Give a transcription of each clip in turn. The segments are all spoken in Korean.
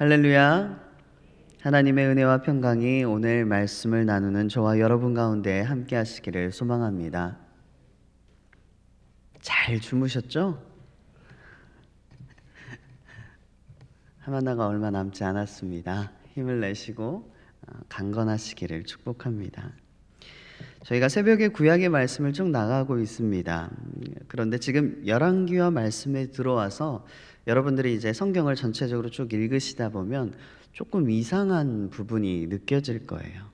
할렐루야. 하나님의 은혜와 평강이 오늘 말씀을 나누는 저와 여러분 가운데 함께 하시기를 소망합니다. 잘 주무셨죠? 하마나가 얼마 남지 않았습니다. 힘을 내시고 강건하시기를 축복합니다. 저희가 새벽에 구약의 말씀을 쭉 나가고 있습니다. 그런데 지금 열왕기와 말씀에 들어와서 여러분들이 이제 성경을 전체적으로 쭉 읽으시다 보면 조금 이상한 부분이 느껴질 거예요.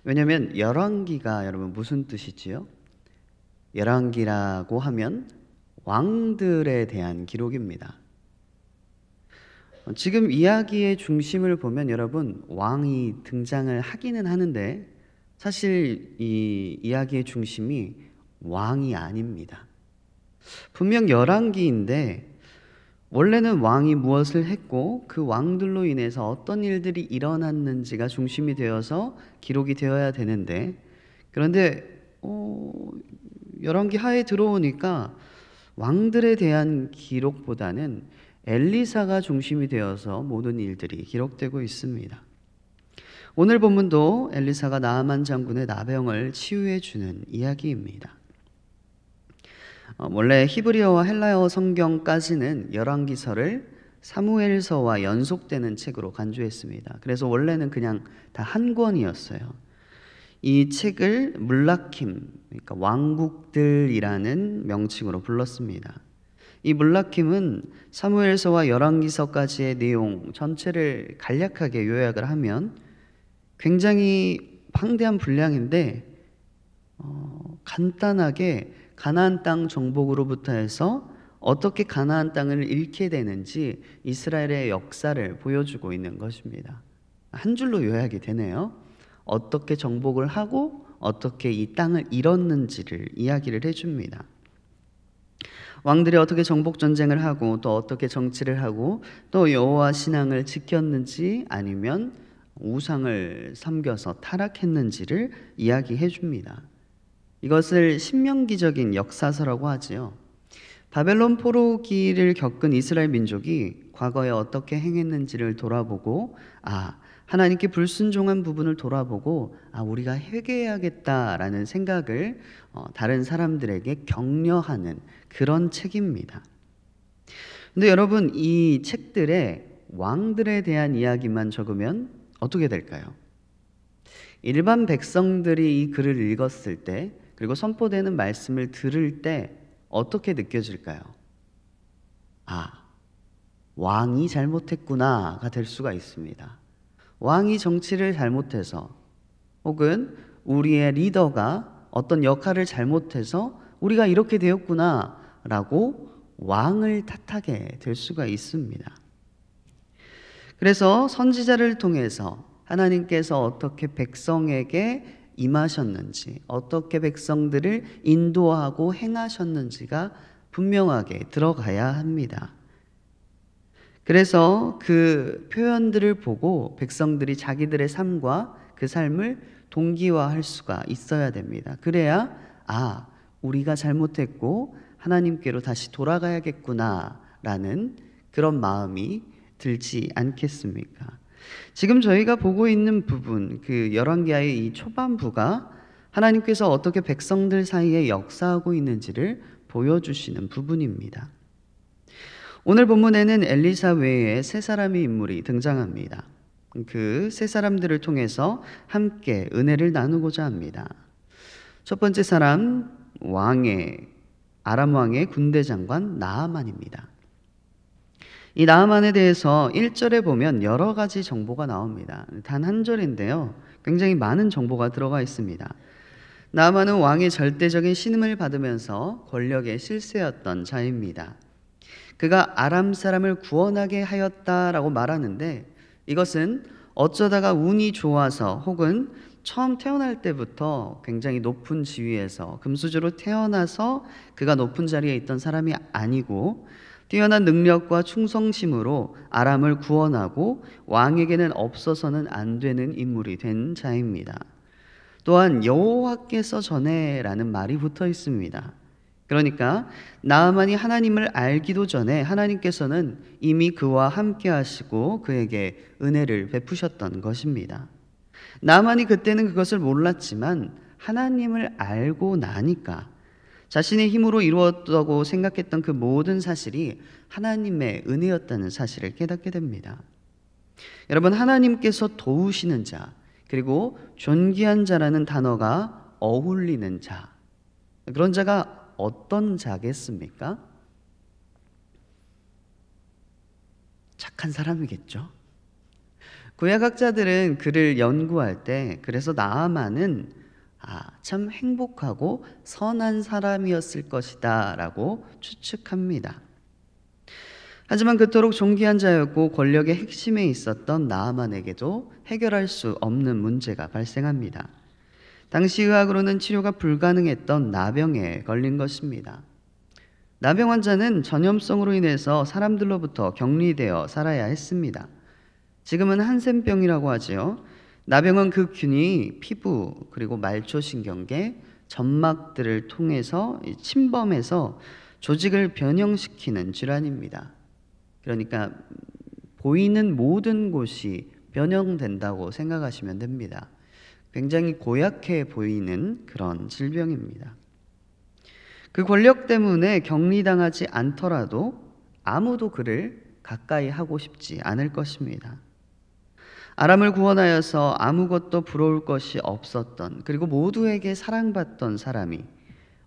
왜냐하면 열왕기가 여러분 무슨 뜻이지요? 열왕기라고 하면 왕들에 대한 기록입니다. 지금 이야기의 중심을 보면 여러분 왕이 등장을 하기는 하는데 사실 이 이야기의 중심이 왕이 아닙니다. 분명 열왕기인데 원래는 왕이 무엇을 했고 그 왕들로 인해서 어떤 일들이 일어났는지가 중심이 되어서 기록이 되어야 되는데 그런데 열왕기 하에 들어오니까 왕들에 대한 기록보다는 엘리사가 중심이 되어서 모든 일들이 기록되고 있습니다. 오늘 본문도 엘리사가 나아만 장군의 나병을 치유해 주는 이야기입니다. 원래 히브리어와 헬라어 성경까지는 열왕기서를 사무엘서와 연속되는 책으로 간주했습니다. 그래서 원래는 그냥 다 한 권이었어요. 이 책을 물라킴, 그러니까 왕국들이라는 명칭으로 불렀습니다. 이 물라킴은 사무엘서와 열왕기서까지의 내용 전체를 간략하게 요약을 하면 굉장히 방대한 분량인데 간단하게 가나안 땅 정복으로부터 해서 어떻게 가나안 땅을 잃게 되는지 이스라엘의 역사를 보여주고 있는 것입니다. 한 줄로 요약이 되네요. 어떻게 정복을 하고 어떻게 이 땅을 잃었는지를 이야기를 해줍니다. 왕들이 어떻게 정복 전쟁을 하고 또 어떻게 정치를 하고 또 여호와 신앙을 지켰는지 아니면 우상을 섬겨서 타락했는지를 이야기해 줍니다. 이것을 신명기적인 역사서라고 하지요. 바벨론 포로기를 겪은 이스라엘 민족이 과거에 어떻게 행했는지를 돌아보고 하나님께 불순종한 부분을 돌아보고 우리가 회개해야겠다라는 생각을 다른 사람들에게 격려하는 그런 책입니다. 근데 여러분 이 책들에 왕들에 대한 이야기만 적으면 어떻게 될까요? 일반 백성들이 이 글을 읽었을 때 그리고 선포되는 말씀을 들을 때 어떻게 느껴질까요? 왕이 잘못했구나가 될 수가 있습니다. 왕이 정치를 잘못해서 혹은 우리의 리더가 어떤 역할을 잘못해서 우리가 이렇게 되었구나라고 왕을 탓하게 될 수가 있습니다. 그래서 선지자를 통해서 하나님께서 어떻게 백성에게 임하셨는지, 어떻게 백성들을 인도하고 행하셨는지가 분명하게 들어가야 합니다. 그래서 그 표현들을 보고 백성들이 자기들의 삶과 그 삶을 동기화할 수가 있어야 됩니다. 그래야 우리가 잘못했고 하나님께로 다시 돌아가야겠구나라는 그런 마음이 들지 않겠습니까? 지금 저희가 보고 있는 부분, 그 열왕기하의 이 초반부가 하나님께서 어떻게 백성들 사이에 역사하고 있는지를 보여주시는 부분입니다. 오늘 본문에는 엘리사 외에 세 사람의 인물이 등장합니다. 그 세 사람들을 통해서 함께 은혜를 나누고자 합니다. 첫 번째 사람, 아람 왕의 군대 장관 나아만입니다. 이 나아만에 대해서 1절에 보면 여러 가지 정보가 나옵니다. 단 한 절인데요. 굉장히 많은 정보가 들어가 있습니다. 나아만은 왕의 절대적인 신임을 받으면서 권력의 실세였던 자입니다. 그가 아람 사람을 구원하게 하였다라고 말하는데 이것은 어쩌다가 운이 좋아서 혹은 처음 태어날 때부터 굉장히 높은 지위에서 금수저로 태어나서 그가 높은 자리에 있던 사람이 아니고 뛰어난 능력과 충성심으로 아람을 구원하고 왕에게는 없어서는 안 되는 인물이 된 자입니다. 또한 여호와께서 전에라는 말이 붙어 있습니다. 그러니까 나아만이 하나님을 알기도 전에 하나님께서는 이미 그와 함께 하시고 그에게 은혜를 베푸셨던 것입니다. 나아만이 그때는 그것을 몰랐지만 하나님을 알고 나니까 자신의 힘으로 이루었다고 생각했던 그 모든 사실이 하나님의 은혜였다는 사실을 깨닫게 됩니다. 여러분, 하나님께서 도우시는 자, 그리고 존귀한 자라는 단어가 어울리는 자, 그런 자가 어떤 자겠습니까? 착한 사람이겠죠. 구약학자들은 그를 연구할 때 그래서 나아만은 참 행복하고 선한 사람이었을 것이다 라고 추측합니다. 하지만 그토록 존귀한 자였고 권력의 핵심에 있었던 나아만에게도 해결할 수 없는 문제가 발생합니다. 당시 의학으로는 치료가 불가능했던 나병에 걸린 것입니다. 나병 환자는 전염성으로 인해서 사람들로부터 격리되어 살아야 했습니다. 지금은 한센병이라고 하지요. 나병은 그 균이 피부 그리고 말초신경계, 점막들을 통해서 침범해서 조직을 변형시키는 질환입니다. 그러니까 보이는 모든 곳이 변형된다고 생각하시면 됩니다. 굉장히 고약해 보이는 그런 질병입니다. 그 권력 때문에 격리당하지 않더라도 아무도 그를 가까이 하고 싶지 않을 것입니다. 아람을 구원하여서 아무것도 부러울 것이 없었던, 그리고 모두에게 사랑받던 사람이,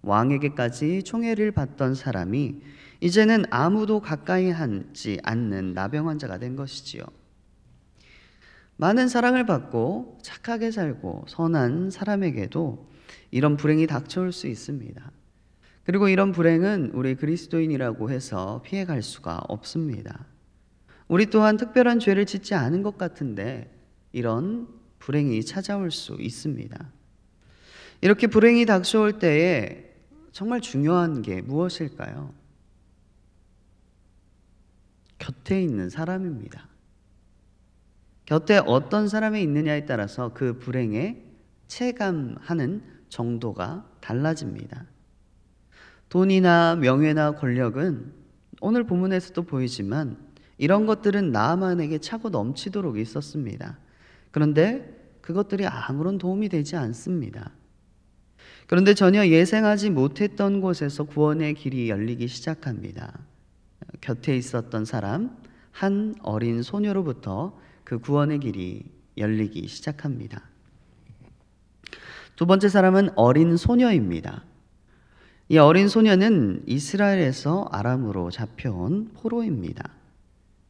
왕에게까지 총애를 받던 사람이 이제는 아무도 가까이 하지 않는 나병 환자가 된 것이지요. 많은 사랑을 받고 착하게 살고 선한 사람에게도 이런 불행이 닥쳐올 수 있습니다. 그리고 이런 불행은 우리 그리스도인이라고 해서 피해갈 수가 없습니다. 우리 또한 특별한 죄를 짓지 않은 것 같은데 이런 불행이 찾아올 수 있습니다. 이렇게 불행이 닥쳐올 때에 정말 중요한 게 무엇일까요? 곁에 있는 사람입니다. 곁에 어떤 사람이 있느냐에 따라서 그 불행에 체감하는 정도가 달라집니다. 돈이나 명예나 권력은 오늘 본문에서도 보이지만 이런 것들은 나아만에게 차고 넘치도록 있었습니다. 그런데 그것들이 아무런 도움이 되지 않습니다. 그런데 전혀 예상하지 못했던 곳에서 구원의 길이 열리기 시작합니다. 곁에 있었던 사람, 한 어린 소녀로부터 그 구원의 길이 열리기 시작합니다. 두 번째 사람은 어린 소녀입니다. 이 어린 소녀는 이스라엘에서 아람으로 잡혀온 포로입니다.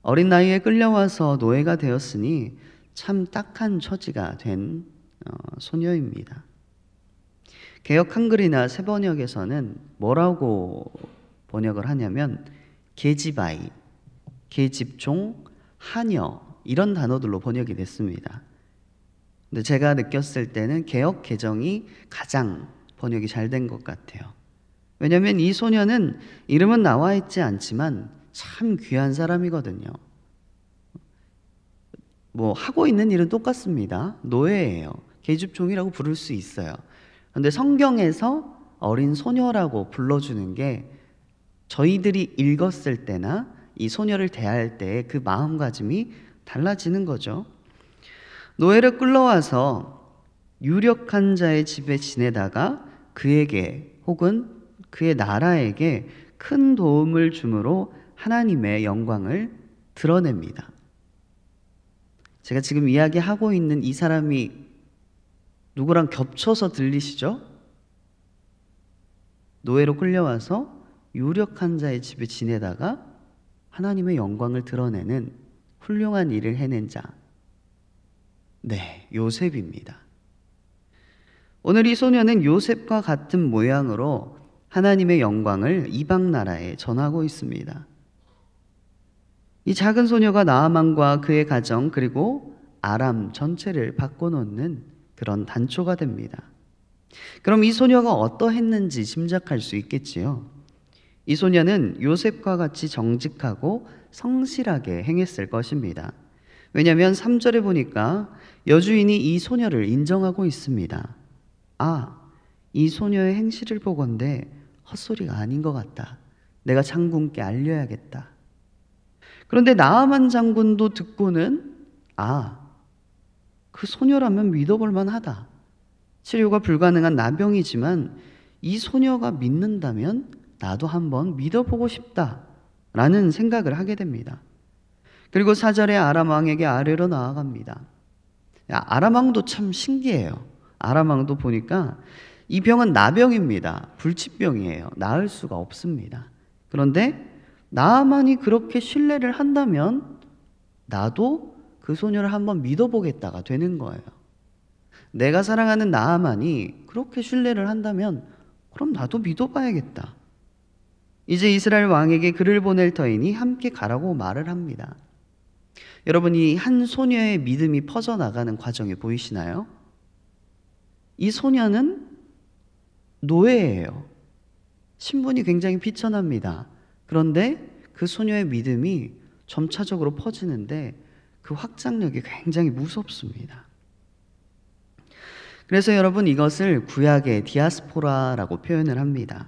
어린 나이에 끌려와서 노예가 되었으니 참 딱한 처지가 된 소녀입니다. 개역 한글이나 새번역에서는 뭐라고 번역을 하냐면 계집아이, 계집종, 하녀 이런 단어들로 번역이 됐습니다. 근데 제가 느꼈을 때는 개역 개정이 가장 번역이 잘 된 것 같아요. 왜냐하면 이 소녀는 이름은 나와 있지 않지만 참 귀한 사람이거든요. 뭐 하고 있는 일은 똑같습니다. 노예예요. 계집종이라고 부를 수 있어요. 그런데 성경에서 어린 소녀라고 불러주는 게 저희들이 읽었을 때나 이 소녀를 대할 때의 그 마음가짐이 달라지는 거죠. 노예를 끌러와서 유력한 자의 집에 지내다가 그에게 혹은 그의 나라에게 큰 도움을 주므로 하나님의 영광을 드러냅니다. 제가 지금 이야기하고 있는 이 사람이 누구랑 겹쳐서 들리시죠? 노예로 끌려와서 유력한 자의 집에 지내다가 하나님의 영광을 드러내는 훌륭한 일을 해낸 자. 네, 요셉입니다. 오늘 이 소녀는 요셉과 같은 모양으로 하나님의 영광을 이방 나라에 전하고 있습니다. 이 작은 소녀가 나아만과 그의 가정 그리고 아람 전체를 바꿔놓는 그런 단초가 됩니다. 그럼 이 소녀가 어떠했는지 짐작할 수 있겠지요. 이 소녀는 요셉과 같이 정직하고 성실하게 행했을 것입니다. 왜냐하면 3절에 보니까 여주인이 이 소녀를 인정하고 있습니다. 이 소녀의 행실을 보건대 헛소리가 아닌 것 같다. 내가 장군께 알려야겠다. 그런데 나아만 장군도 듣고는 그 소녀라면 믿어볼 만하다. 치료가 불가능한 나병이지만 이 소녀가 믿는다면 나도 한번 믿어보고 싶다라는 생각을 하게 됩니다. 그리고 4절에 아람 왕에게 아뢰러 나아갑니다. 아람 왕도 참 신기해요. 아람 왕도 보니까 이 병은 나병입니다. 불치병이에요. 나을 수가 없습니다. 그런데 나아만이 그렇게 신뢰를 한다면 나도 그 소녀를 한번 믿어보겠다가 되는 거예요. 내가 사랑하는 나아만이 그렇게 신뢰를 한다면 그럼 나도 믿어봐야겠다. 이제 이스라엘 왕에게 글을 보낼 터이니 함께 가라고 말을 합니다. 여러분, 이 한 소녀의 믿음이 퍼져나가는 과정이 보이시나요? 이 소녀는 노예예요. 신분이 굉장히 비천합니다. 그런데 그 소녀의 믿음이 점차적으로 퍼지는데 그 확장력이 굉장히 무섭습니다. 그래서 여러분, 이것을 구약의 디아스포라라고 표현을 합니다.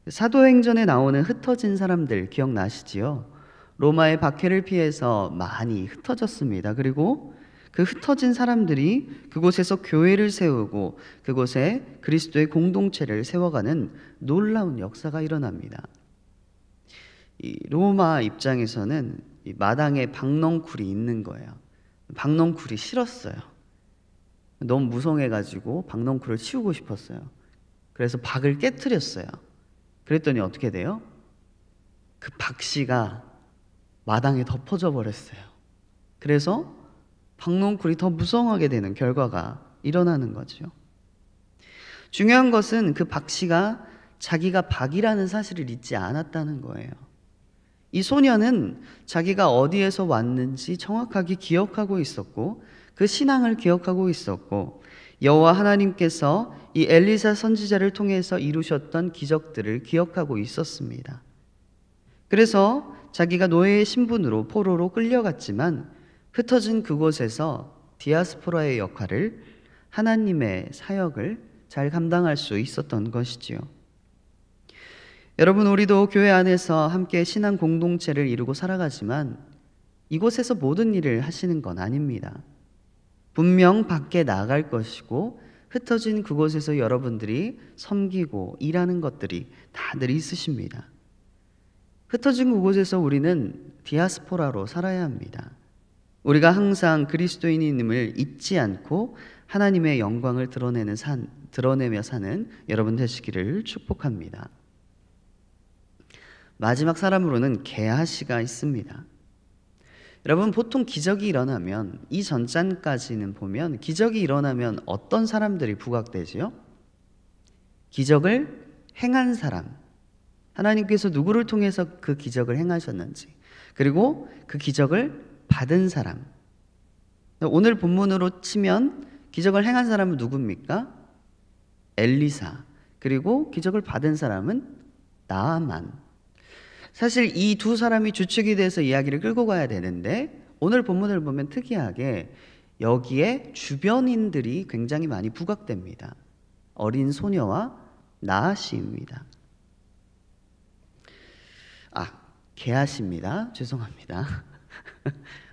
사도행전에 나오는 흩어진 사람들 기억나시지요? 로마의 박해를 피해서 많이 흩어졌습니다. 그리고 그 흩어진 사람들이 그곳에서 교회를 세우고 그곳에 그리스도의 공동체를 세워가는 놀라운 역사가 일어납니다. 이 로마 입장에서는 이 마당에 박넝쿨이 있는 거예요. 박넝쿨이 싫었어요. 너무 무성해가지고 박넝쿨을 치우고 싶었어요. 그래서 박을 깨트렸어요. 그랬더니 어떻게 돼요? 그 박씨가 마당에 덮어져 버렸어요. 그래서 박넝쿨이 더 무성하게 되는 결과가 일어나는 거죠. 중요한 것은 그 박씨가 자기가 박이라는 사실을 잊지 않았다는 거예요. 이 소녀는 자기가 어디에서 왔는지 정확하게 기억하고 있었고 그 신앙을 기억하고 있었고 여호와 하나님께서 이 엘리사 선지자를 통해서 이루셨던 기적들을 기억하고 있었습니다. 그래서 자기가 노예의 신분으로 포로로 끌려갔지만 흩어진 그곳에서 디아스포라의 역할을, 하나님의 사역을 잘 감당할 수 있었던 것이지요. 여러분, 우리도 교회 안에서 함께 신앙 공동체를 이루고 살아가지만 이곳에서 모든 일을 하시는 건 아닙니다. 분명 밖에 나갈 것이고 흩어진 그곳에서 여러분들이 섬기고 일하는 것들이 다들 있으십니다. 흩어진 그곳에서 우리는 디아스포라로 살아야 합니다. 우리가 항상 그리스도인임을 잊지 않고 하나님의 영광을 드러내며 사는 여러분 되시기를 축복합니다. 마지막 사람으로는 게하시가 있습니다. 여러분, 보통 기적이 일어나면 이 전장까지는 보면 기적이 일어나면 어떤 사람들이 부각되지요? 기적을 행한 사람, 하나님께서 누구를 통해서 그 기적을 행하셨는지, 그리고 그 기적을 받은 사람. 오늘 본문으로 치면 기적을 행한 사람은 누굽니까? 엘리사. 그리고 기적을 받은 사람은 나아만. 사실 이 두 사람이 주축이 돼서 이야기를 끌고 가야 되는데 오늘 본문을 보면 특이하게 여기에 주변인들이 굉장히 많이 부각됩니다. 어린 소녀와 나아씨입니다. 게하시입니다. 죄송합니다.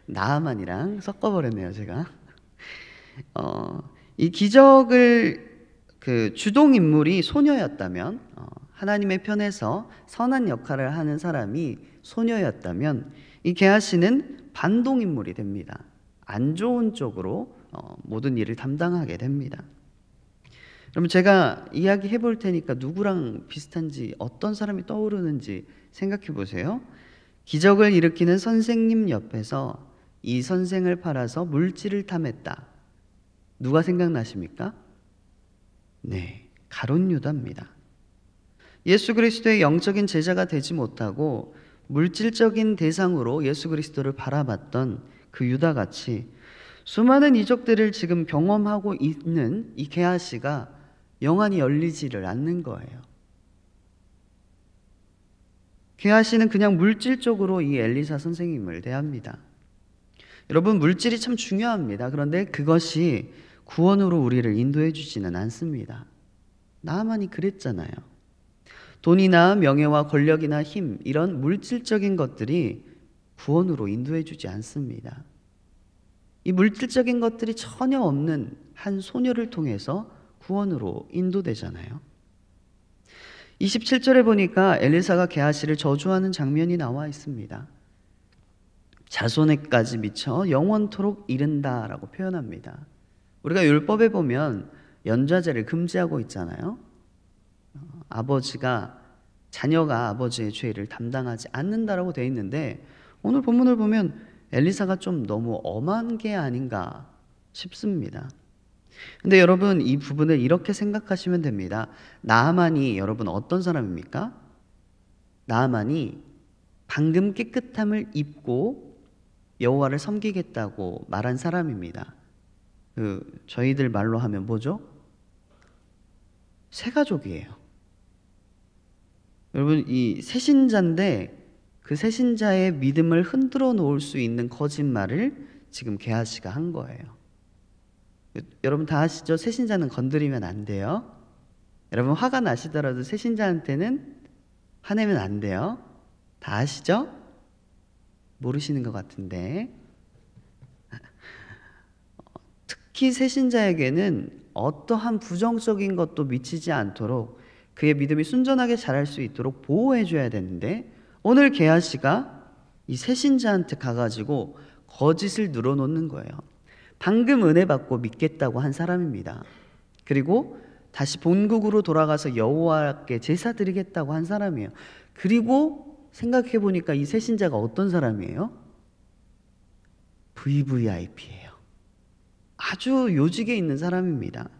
나아만이랑 섞어버렸네요, 제가. 이 기적을 주동 인물이 소녀였다면, 하나님의 편에서 선한 역할을 하는 사람이 소녀였다면, 이 게하시는 반동 인물이 됩니다. 안 좋은 쪽으로 모든 일을 담당하게 됩니다. 그럼 제가 이야기해 볼 테니까 누구랑 비슷한지, 어떤 사람이 떠오르는지 생각해 보세요. 기적을 일으키는 선생님 옆에서 이 선생을 팔아서 물질을 탐했다. 누가 생각나십니까? 네, 가룟 유다입니다. 예수 그리스도의 영적인 제자가 되지 못하고 물질적인 대상으로 예수 그리스도를 바라봤던 그 유다같이 수많은 이적들을 지금 경험하고 있는 이 게하시가 영안이 열리지를 않는 거예요. 게하시는 그냥 물질적으로 이 엘리사 선생님을 대합니다. 여러분, 물질이 참 중요합니다. 그런데 그것이 구원으로 우리를 인도해 주지는 않습니다. 나아만이 그랬잖아요. 돈이나 명예와 권력이나 힘, 이런 물질적인 것들이 구원으로 인도해 주지 않습니다. 이 물질적인 것들이 전혀 없는 한 소녀를 통해서 구원으로 인도되잖아요. 27절에 보니까 엘리사가 게하시를 저주하는 장면이 나와 있습니다. 자손에까지 미쳐 영원토록 이른다라고 표현합니다. 우리가 율법에 보면 연좌제를 금지하고 있잖아요. 자녀가 아버지의 죄를 담당하지 않는다라고 되어 있는데, 오늘 본문을 보면 엘리사가 좀 너무 엄한 게 아닌가 싶습니다. 근데 여러분, 이 부분을 이렇게 생각하시면 됩니다. 나아만이 여러분 어떤 사람입니까? 나아만이 방금 깨끗함을 입고 여호와를 섬기겠다고 말한 사람입니다. 저희들 말로 하면 뭐죠? 새가족이에요. 여러분, 이 새신자인데 그 새신자의 믿음을 흔들어 놓을 수 있는 거짓말을 지금 게하시가 한 거예요. 여러분 다 아시죠? 새신자는 건드리면 안 돼요. 여러분 화가 나시더라도 새신자한테는 화내면 안 돼요. 다 아시죠? 모르시는 것 같은데. 특히 새신자에게는 어떠한 부정적인 것도 미치지 않도록 그의 믿음이 순전하게 자랄 수 있도록 보호해 줘야 되는데, 오늘 게하시가 이 새신자한테 가가지고 거짓을 늘어놓는 거예요. 방금 은혜 받고 믿겠다고 한 사람입니다. 그리고 다시 본국으로 돌아가서 여호와께 제사 드리겠다고 한 사람이에요. 그리고 생각해 보니까 이 새신자가 어떤 사람이에요? VVIP예요. 아주 요직에 있는 사람입니다.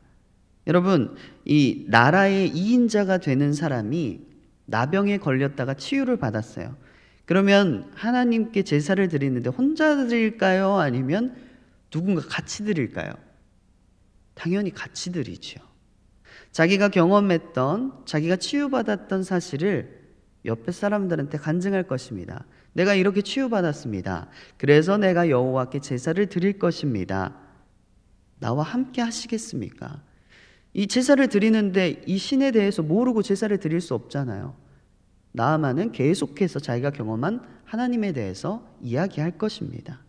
여러분, 이 나라의 2인자가 되는 사람이 나병에 걸렸다가 치유를 받았어요. 그러면 하나님께 제사를 드리는데 혼자 드릴까요? 아니면 누군가 같이 드릴까요? 당연히 같이 드리죠. 자기가 경험했던, 자기가 치유받았던 사실을 옆에 사람들한테 간증할 것입니다. 내가 이렇게 치유받았습니다. 그래서 내가 여호와께 제사를 드릴 것입니다. 나와 함께 하시겠습니까? 이 제사를 드리는데 이 신에 대해서 모르고 제사를 드릴 수 없잖아요. 나아만은 계속해서 자기가 경험한 하나님에 대해서 이야기할 것입니다.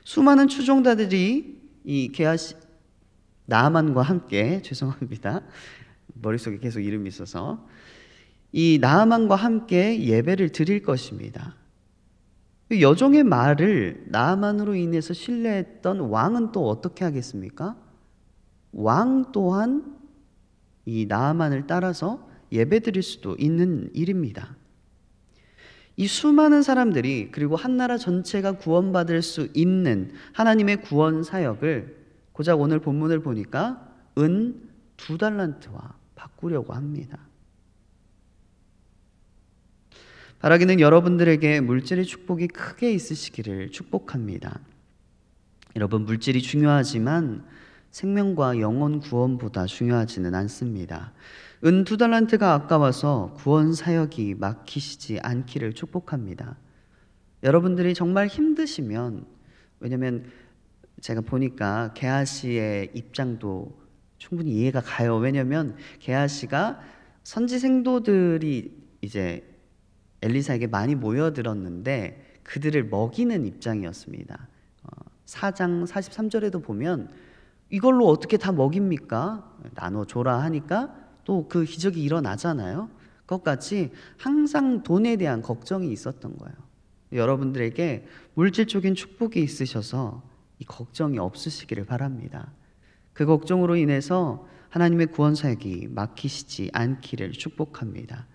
수많은 추종자들이 이 나아만과 함께, 죄송합니다, 머릿속에 계속 이름이 있어서, 이 나아만과 함께 예배를 드릴 것입니다. 여종의 말을 나아만으로 인해서 신뢰했던 왕은 또 어떻게 하겠습니까? 왕 또한 이 나아만을 따라서 예배드릴 수도 있는 일입니다. 이 수많은 사람들이, 그리고 한 나라 전체가 구원받을 수 있는 하나님의 구원 사역을 고작 오늘 본문을 보니까 은 2달란트와 바꾸려고 합니다. 바라기는 여러분들에게 물질의 축복이 크게 있으시기를 축복합니다. 여러분, 물질이 중요하지만 생명과 영혼 구원보다 중요하지는 않습니다. 은 2달란트가 아까워서 구원 사역이 막히시지 않기를 축복합니다. 여러분들이 정말 힘드시면, 왜냐면 제가 보니까 게하시의 입장도 충분히 이해가 가요. 왜냐면 게하시가 선지 생도들이 이제 엘리사에게 많이 모여들었는데 그들을 먹이는 입장이었습니다. 4장 43절에도 보면 이걸로 어떻게 다 먹입니까? 나눠줘라 하니까 또 그 기적이 일어나잖아요. 그것같이 항상 돈에 대한 걱정이 있었던 거예요. 여러분들에게 물질적인 축복이 있으셔서 이 걱정이 없으시기를 바랍니다. 그 걱정으로 인해서 하나님의 구원 사역이 막히시지 않기를 축복합니다.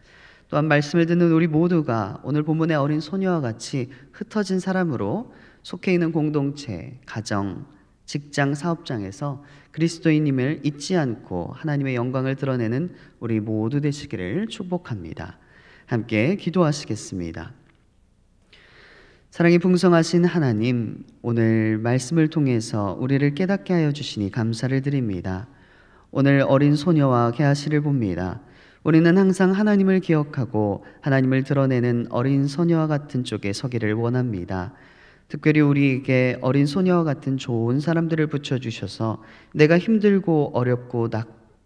또한 말씀을 듣는 우리 모두가 오늘 본문의 어린 소녀와 같이 흩어진 사람으로 속해 있는 공동체, 가정, 직장, 사업장에서 그리스도인임을 잊지 않고 하나님의 영광을 드러내는 우리 모두 되시기를 축복합니다. 함께 기도하시겠습니다. 사랑이 풍성하신 하나님, 오늘 말씀을 통해서 우리를 깨닫게 하여 주시니 감사를 드립니다. 오늘 어린 소녀와 게하시를 봅니다. 우리는 항상 하나님을 기억하고 하나님을 드러내는 어린 소녀와 같은 쪽에 서기를 원합니다. 특별히 우리에게 어린 소녀와 같은 좋은 사람들을 붙여주셔서 내가 힘들고 어렵고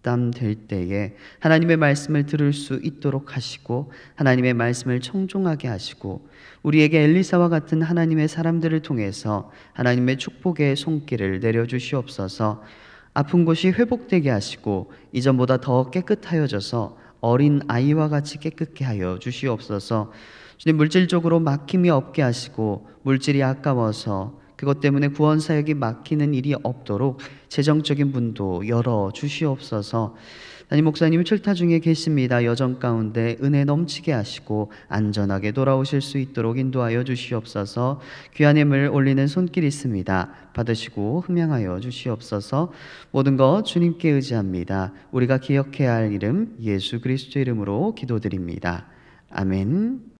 부담될 때에 하나님의 말씀을 들을 수 있도록 하시고 하나님의 말씀을 청종하게 하시고 우리에게 엘리사와 같은 하나님의 사람들을 통해서 하나님의 축복의 손길을 내려주시옵소서. 아픈 곳이 회복되게 하시고 이전보다 더 깨끗하여져서 어린 아이와 같이 깨끗게 하여 주시옵소서. 주님, 물질적으로 막힘이 없게 하시고 물질이 아까워서 그것 때문에 구원 사역이 막히는 일이 없도록 재정적인 문도 열어 주시옵소서. 담임 목사님이 출타 중에 계십니다. 여정 가운데 은혜 넘치게 하시고 안전하게 돌아오실 수 있도록 인도하여 주시옵소서. 귀한 예물 올리는 손길이 있습니다. 받으시고 흠양하여 주시옵소서. 모든 것 주님께 의지합니다. 우리가 기억해야 할 이름 예수 그리스도 이름으로 기도드립니다. 아멘.